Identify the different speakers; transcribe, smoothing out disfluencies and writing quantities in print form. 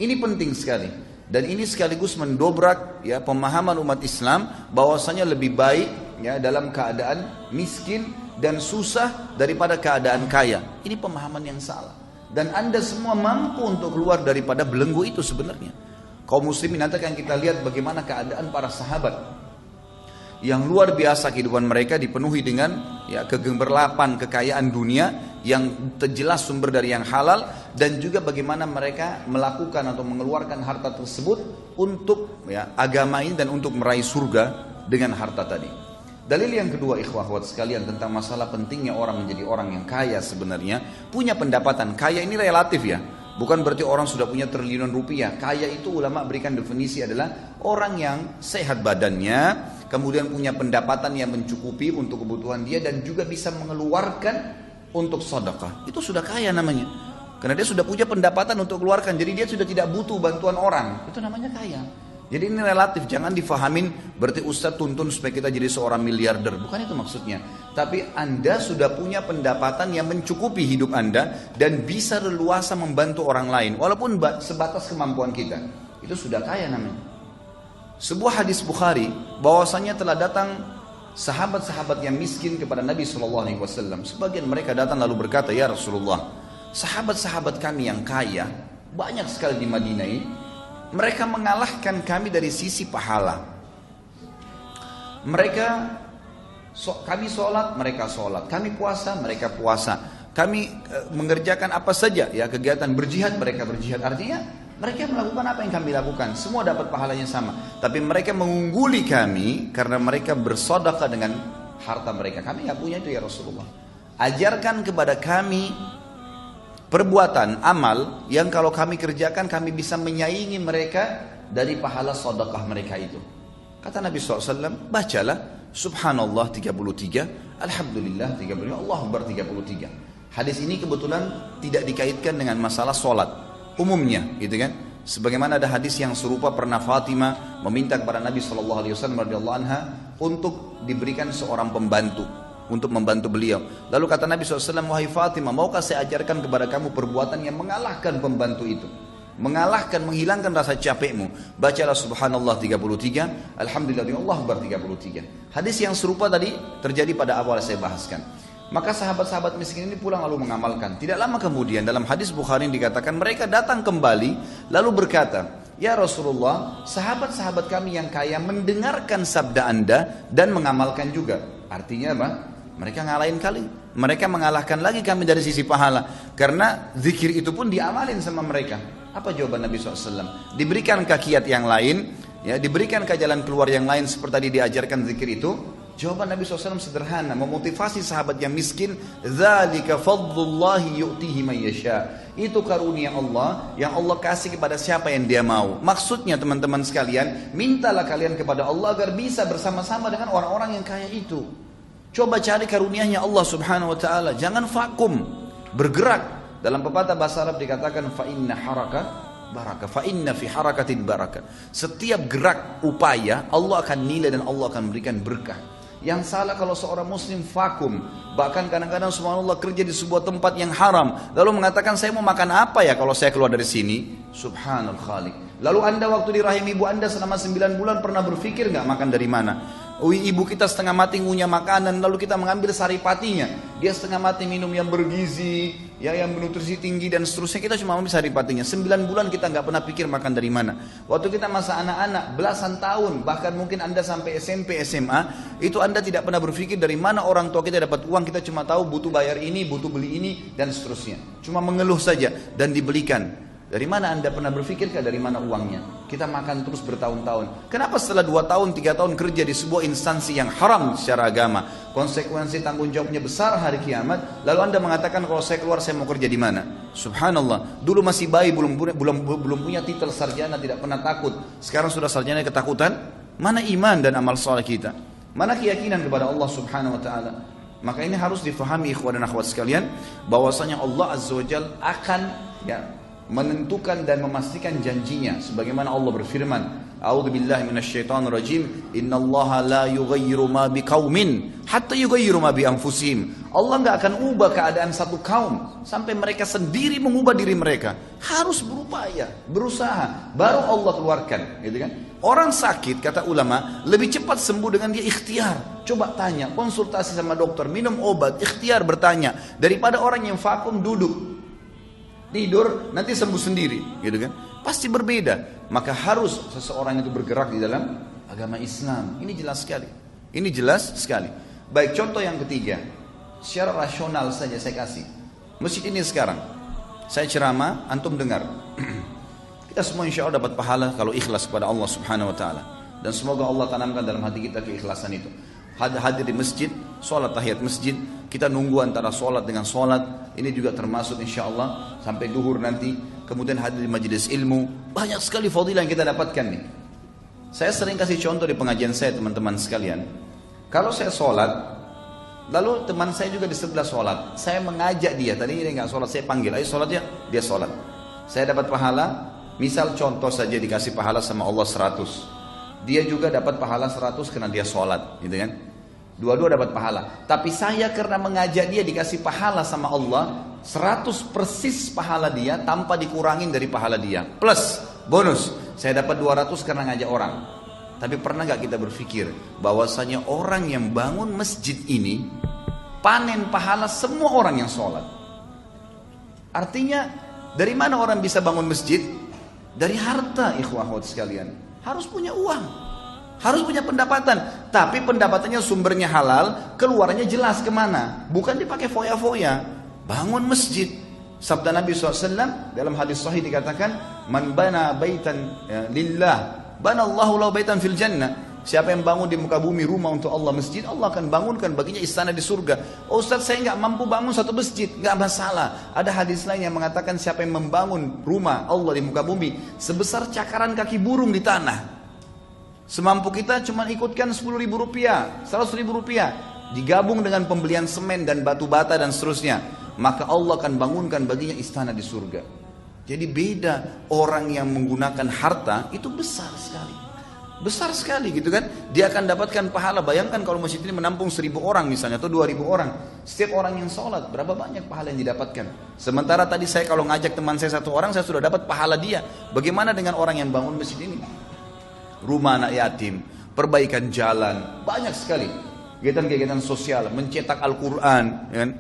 Speaker 1: Ini penting sekali. Dan ini sekaligus mendobrak ya pemahaman umat Islam bahwasanya lebih baik ya dalam keadaan miskin dan susah daripada keadaan kaya. Ini pemahaman yang salah. Dan Anda semua mampu untuk keluar daripada belenggu itu sebenarnya. Kaum muslimin, nanti akan kita lihat bagaimana keadaan para sahabat yang luar biasa. Kehidupan mereka dipenuhi dengan ya kegemerlapan kekayaan dunia yang terjelas sumber dari yang halal, dan juga bagaimana mereka melakukan atau mengeluarkan harta tersebut untuk ya agama ini dan untuk meraih surga dengan harta tadi. Dalil yang kedua, ikhwah akhwat sekalian, tentang masalah pentingnya orang menjadi orang yang kaya. Sebenarnya punya pendapatan. Kaya ini relatif ya, bukan berarti orang sudah punya triliunan rupiah. Kaya itu ulama berikan definisi adalah orang yang sehat badannya, kemudian punya pendapatan yang mencukupi untuk kebutuhan dia, dan juga bisa mengeluarkan untuk sedekah. Itu sudah kaya namanya, karena dia sudah punya pendapatan untuk keluarkan, jadi dia sudah tidak butuh bantuan orang. Itu namanya kaya. Jadi ini relatif, jangan difahamin berarti Ustadz tuntun supaya kita jadi seorang miliarder, bukan itu maksudnya. Tapi Anda sudah punya pendapatan yang mencukupi hidup Anda dan bisa leluasa membantu orang lain walaupun sebatas kemampuan kita. Itu sudah kaya namanya. Sebuah hadis Bukhari bahwasanya telah datang sahabat-sahabat yang miskin kepada Nabi SAW. Sebagian mereka datang lalu berkata, ya Rasulullah, sahabat-sahabat kami yang kaya banyak sekali di Madinah ini, mereka mengalahkan kami dari sisi pahala. Kami sholat, mereka sholat. Kami puasa, mereka puasa. Kami mengerjakan apa saja ya kegiatan berjihad, mereka berjihad. Artinya mereka melakukan apa yang kami lakukan, semua dapat pahalanya sama. Tapi mereka mengungguli kami karena mereka bersedekah dengan harta mereka. Kami nggak punya itu ya Rasulullah. Ajarkan kepada kami perbuatan amal yang kalau kami kerjakan kami bisa menyaingi mereka dari pahala sedekah mereka itu. Kata Nabi SAW, bacalah Subhanallah 33, Alhamdulillah 33, Allahu Akbar 33. Hadis ini kebetulan tidak dikaitkan dengan masalah sholat umumnya, gitu kan? Sebagaimana ada hadis yang serupa, pernah Fatimah meminta kepada Nabi SAW radhiyallahu anha untuk diberikan seorang pembantu untuk membantu beliau. Lalu kata Nabi SAW, wahai Fatimah, maukah saya ajarkan kepada kamu perbuatan yang mengalahkan pembantu itu? Mengalahkan, menghilangkan rasa capekmu. Bacalah Subhanallah 33, Alhamdulillah, Allah Akbar 33. Hadis yang serupa tadi terjadi pada awal saya bahaskan. Maka sahabat-sahabat miskin ini pulang lalu mengamalkan. Tidak lama kemudian dalam hadis Bukhari dikatakan mereka datang kembali lalu berkata, ya Rasulullah, sahabat-sahabat kami yang kaya mendengarkan sabda Anda dan mengamalkan juga. Artinya apa? Mereka ngalahin kali. Mereka mengalahkan lagi kami dari sisi pahala. Karena zikir itu pun diamalin sama mereka. Apa jawaban Nabi SAW? Diberikan kiat yang lain, ya, diberikan ke jalan keluar yang lain seperti tadi diajarkan zikir itu. Jawaban Nabi SAW sederhana, memotivasi sahabat yang miskin, dzalika fadlullahi yu'tihi man yasha. Itu karunia Allah yang Allah kasih kepada siapa yang Dia mau. Maksudnya teman-teman sekalian, mintalah kalian kepada Allah agar bisa bersama-sama dengan orang-orang yang kaya itu. Coba cari karunia-Nya Allah Subhanahu wa taala, jangan vakum, bergerak. Dalam pepatah bahasa Arab dikatakan fa inna haraka barakah, fa inna fi harakatin barakah. Setiap gerak upaya Allah akan nilai dan Allah akan memberikan berkah. Yang salah kalau seorang muslim vakum, bahkan kadang-kadang subhanallah kerja di sebuah tempat yang haram, lalu mengatakan saya mau makan apa ya kalau saya keluar dari sini? Subhanal Khaliq. Lalu Anda waktu di rahim ibu Anda selama 9 bulan pernah berpikir nggak makan dari mana? Ibu kita setengah mati ngunyah makanan, lalu kita mengambil saripatinya. Dia setengah mati minum yang bergizi, yang bernutrisi tinggi dan seterusnya. Kita cuma ambil saripatinya. 9 bulan kita nggak pernah pikir makan dari mana. Waktu kita masa anak-anak, belasan tahun, bahkan mungkin Anda sampai SMP, SMA, itu Anda tidak pernah berpikir dari mana orang tua kita dapat uang. Kita cuma tahu butuh bayar ini, butuh beli ini, dan seterusnya. Cuma mengeluh saja dan dibelikan. Dari mana Anda pernah berpikirkah dari mana uangnya? Kita makan terus bertahun-tahun. Kenapa setelah 2 tahun, 3 tahun kerja di sebuah instansi yang haram secara agama, konsekuensi tanggung jawabnya besar hari kiamat, lalu Anda mengatakan kalau saya keluar saya mau kerja di mana? Subhanallah. Dulu masih bayi, belum punya titel sarjana, tidak pernah takut. Sekarang sudah sarjana ketakutan. Mana iman dan amal saleh kita? Mana keyakinan kepada Allah Subhanahu wa taala? Maka ini harus difahami ikhwan dan akhwat sekalian, bahwasanya Allah Azza wa Jalla akan menentukan dan memastikan janjinya sebagaimana Allah berfirman, a'udzubillahi minasyaitonirrajim, innallaha la yughayyiru ma biqaumin hatta yughayyiru ma bi anfusihim. Allah enggak akan ubah keadaan satu kaum sampai mereka sendiri mengubah diri mereka. Harus berupaya, berusaha, baru Allah keluarkan, gitu kan? Orang sakit, kata ulama, lebih cepat sembuh dengan dia ikhtiar. Coba tanya, konsultasi sama dokter, minum obat, ikhtiar bertanya, daripada orang yang vakum duduk tidur nanti sembuh sendiri, gitu kan? Pasti berbeda. Maka harus seseorang itu bergerak di dalam agama Islam. Ini jelas sekali. Ini jelas sekali. Baik, contoh yang ketiga, secara rasional saja saya kasih. Masjid ini sekarang, saya ceramah, antum dengar. Kita semua insya Allah dapat pahala kalau ikhlas kepada Allah Subhanahu Wa Taala. Dan semoga Allah tanamkan dalam hati kita keikhlasan itu. Hadir di masjid, sholat tahiyat masjid, kita nunggu antara sholat dengan sholat, ini juga termasuk insya Allah sampai duhur nanti, kemudian hadir di majelis ilmu, banyak sekali fadilah yang kita dapatkan nih. Saya sering kasih contoh di pengajian saya teman-teman sekalian, kalau saya sholat, lalu teman saya juga di sebelah sholat, saya mengajak dia, tadi dia nggak sholat, saya panggil, ayo sholat ya, dia sholat, saya dapat pahala, misal contoh saja dikasih pahala sama Allah 100, dia juga dapat pahala 100 karena dia sholat, gitu kan? Dua-dua dapat pahala. Tapi saya karena mengajak dia dikasih pahala sama Allah 100 persis pahala dia tanpa dikurangin dari pahala dia. Plus bonus, saya dapat 200 karena ngajak orang. Tapi pernah gak kita berpikir bahwasanya orang yang bangun masjid ini panen pahala semua orang yang sholat. Artinya dari mana orang bisa bangun masjid? Dari harta, ikhwah sekalian. Harus punya uang, harus punya pendapatan, tapi pendapatannya sumbernya halal, keluarnya jelas kemana, bukan dipakai foya-foya. Bangun masjid, sabda Nabi SAW dalam hadis sahih dikatakan, man bana baitan lillah, bana Allahu lahu baitan fil jannah. Siapa yang bangun di muka bumi rumah untuk Allah, masjid, Allah akan bangunkan baginya istana di surga. Oh Ustaz, saya nggak mampu bangun satu masjid, nggak masalah. Ada hadis lain yang mengatakan siapa yang membangun rumah Allah di muka bumi sebesar cakaran kaki burung di tanah. Semampu kita cuma ikutkan 10.000 rupiah, 100.000 rupiah, digabung dengan pembelian semen dan batu bata dan seterusnya, maka Allah akan bangunkan baginya istana di surga. Jadi beda, orang yang menggunakan harta itu besar sekali gitu kan, dia akan dapatkan pahala. Bayangkan kalau masjid ini menampung 1.000 orang misalnya, atau 2.000 orang, setiap orang yang sholat, berapa banyak pahala yang didapatkan. Sementara tadi saya kalau ngajak teman saya 1 orang, saya sudah dapat pahala dia. Bagaimana dengan orang yang bangun masjid ini? Rumah anak yatim, perbaikan jalan, banyak sekali kegiatan-kegiatan sosial, mencetak Al-Quran, kan?